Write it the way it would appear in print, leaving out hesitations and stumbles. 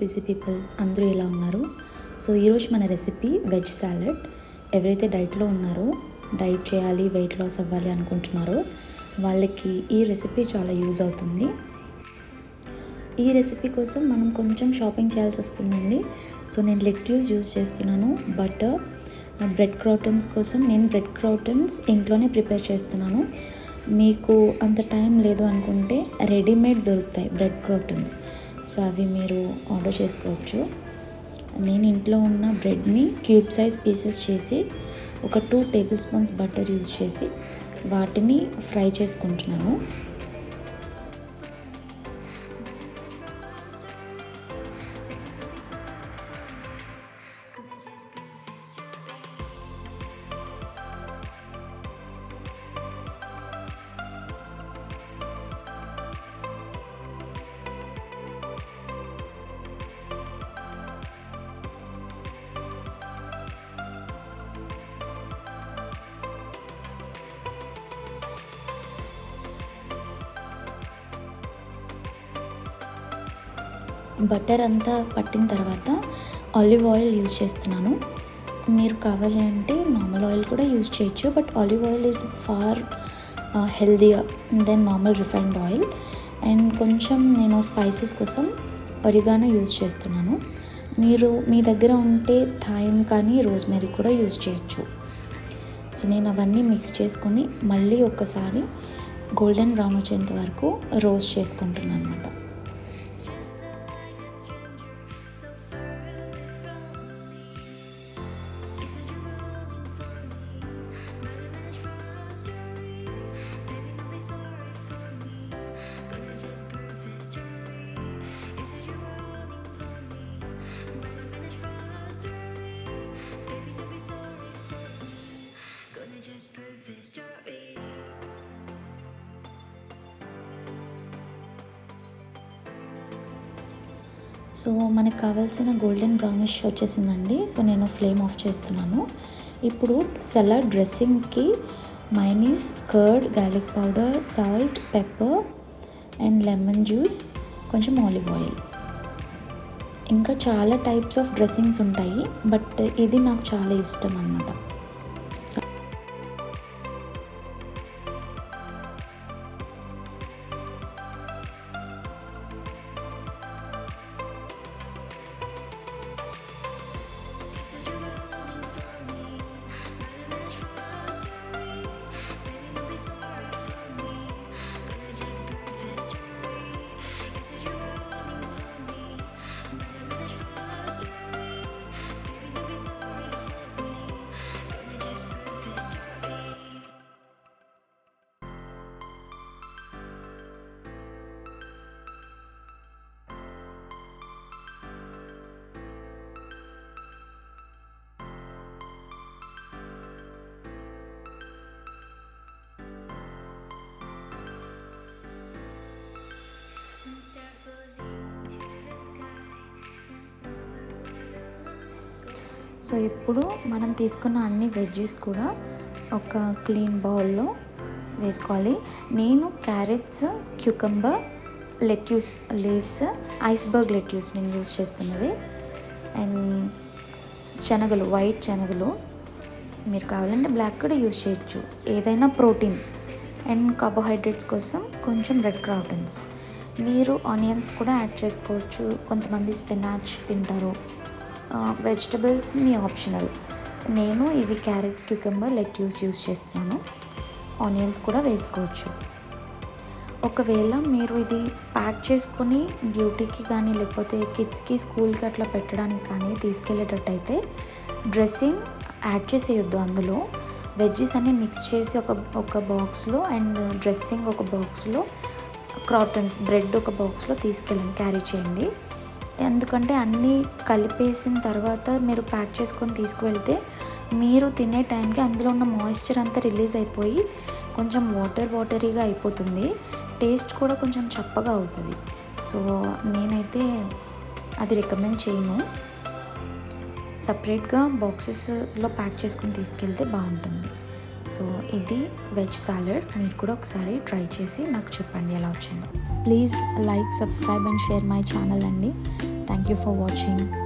Busy people అందరూ ఎలా ఉన్నారు? సో ఈరోజు మన రెసిపీ వెజ్ సాలడ్. ఎవరైతే డైట్లో ఉన్నారో, డైట్ చేయాలి, వెయిట్ లాస్ అవ్వాలి అనుకుంటున్నారో వాళ్ళకి ఈ రెసిపీ చాలా యూజ్ అవుతుంది. ఈ రెసిపీ కోసం మనం కొంచెం షాపింగ్ చేయాల్సి వస్తుందండి. సో నేను లెట్యూస్ యూజ్ చేస్తున్నాను, బటర్, బ్రెడ్ క్రౌటన్స్ కోసం నేను బ్రెడ్ క్రౌటన్స్ ఇంట్లోనే ప్రిపేర్ చేస్తున్నాను. మీకు అంత టైం లేదు అనుకుంటే రెడీమేడ్ దొరుకుతాయి బ్రెడ్ క్రౌటన్స్. సో అవి మీరు ఆర్డర్ చేసుకోవచ్చు. నేను ఇంట్లో ఉన్న బ్రెడ్ని క్యూబ్ సైజ్ పీసెస్ చేసి ఒక 2 టేబుల్ స్పూన్స్ బటర్ యూజ్ చేసి వాటిని ఫ్రై చేసుకుంటున్నాను. బటర్ అంతా పట్టిన తర్వాత ఆలివ్ ఆయిల్ యూజ్ చేస్తున్నాను. మీరు కావాలి అంటే నార్మల్ ఆయిల్ కూడా యూజ్ చేయొచ్చు, but olive oil is far healthier then normal refined oil. And కొంచెం నేను స్పైసెస్ కోసం ఒరిగానో యూజ్ చేస్తున్నాను. మీరు మీ దగ్గర ఉంటే థైమ్ కానీ రోజ్మెరీ కూడా యూజ్ చేయొచ్చు. సో నేను అవన్నీ మిక్స్ చేసుకొని మళ్ళీ ఒకసారి గోల్డెన్ బ్రౌన్ వచ్చేంత వరకు రోస్ట్ చేసుకుంటున్నాను అన్నమాట. సో మనకు కావాల్సిన గోల్డెన్ బ్రౌనిష్ వచ్చేసిందండి. సో నేను ఫ్లేమ్ ఆఫ్ చేస్తున్నాను. ఇప్పుడు సలాడ్ డ్రెస్సింగ్కి mayonnaise, curd, garlic powder, salt, pepper and lemon juice, కొంచెం ఆలివ్ ఆయిల్. ఇంకా చాలా టైప్స్ ఆఫ్ డ్రెస్సింగ్స్ ఉంటాయి, బట్ ఇది నాకు చాలా ఇష్టం అన్నమాట. సో ఇప్పుడు మనం తీసుకున్న అన్ని వెజ్జెస్ కూడా ఒక క్లీన్ బౌల్లో వేసుకోవాలి. నేను carrots, cucumber, lettuce leaves, iceberg lettuce నేను యూజ్ చేస్తున్నది, అండ్ శనగలు, వైట్ శనగలు. మీరు కావాలంటే బ్లాక్ కూడా యూజ్ చేయొచ్చు. ఏదైనా ప్రోటీన్ అండ్ కార్బోహైడ్రేట్స్ కోసం కొంచెం రెడ్ క్రౌటన్స్. మీరు ఆనియన్స్ కూడా యాడ్ చేసుకోవచ్చు. కొంతమంది స్పినాచ్ తింటారు. వెజిటబుల్స్ మీ ఆప్షనల్. నేను ఇవి క్యారెట్స్, క్యూకంబర్, లెట్యూస్ యూజ్ చేస్తాను. ఆనియన్స్ కూడా వేసుకోవచ్చు. ఒకవేళ మీరు ఇది ప్యాక్ చేసుకొని డ్యూటీకి కానీ లేకపోతే కిడ్స్కి స్కూల్కి అట్లా పెట్టడానికి కానీ తీసుకెళ్ళేటట్టయితే డ్రెస్సింగ్ యాడ్ చేసేయొద్దు. అందులో వెజ్జెస్ అన్నీ మిక్స్ చేసి ఒక బాక్స్లో అండ్ డ్రెస్సింగ్ ఒక బాక్స్లో, క్రౌటన్స్, బ్రెడ్ ఒక బాక్స్లో తీసుకెళ్ళండి, క్యారీ చేయండి. ఎందుకంటే అన్నీ కలిపేసిన తర్వాత మీరు ప్యాక్ చేసుకొని తీసుకువెళ్తే మీరు తినే టైంకి అందులో ఉన్న మాయిశ్చర్ అంతా రిలీజ్ అయిపోయి కొంచెం వాటరీగా అయిపోతుంది. టేస్ట్ కూడా కొంచెం చప్పగా అవుతుంది. సో నేనైతే అది రికమెండ్ చేయను. సపరేట్గా బాక్సెస్లో ప్యాక్ చేసుకొని తీసుకెళ్తే బాగుంటుంది. సో ఇది వెజ్ సాలడ్. మీరు కూడా ఒకసారి ట్రై చేసి నాకు చెప్పండి ఎలా వచ్చిందో. Please like, subscribe and share my channel అండి. Thank you for watching.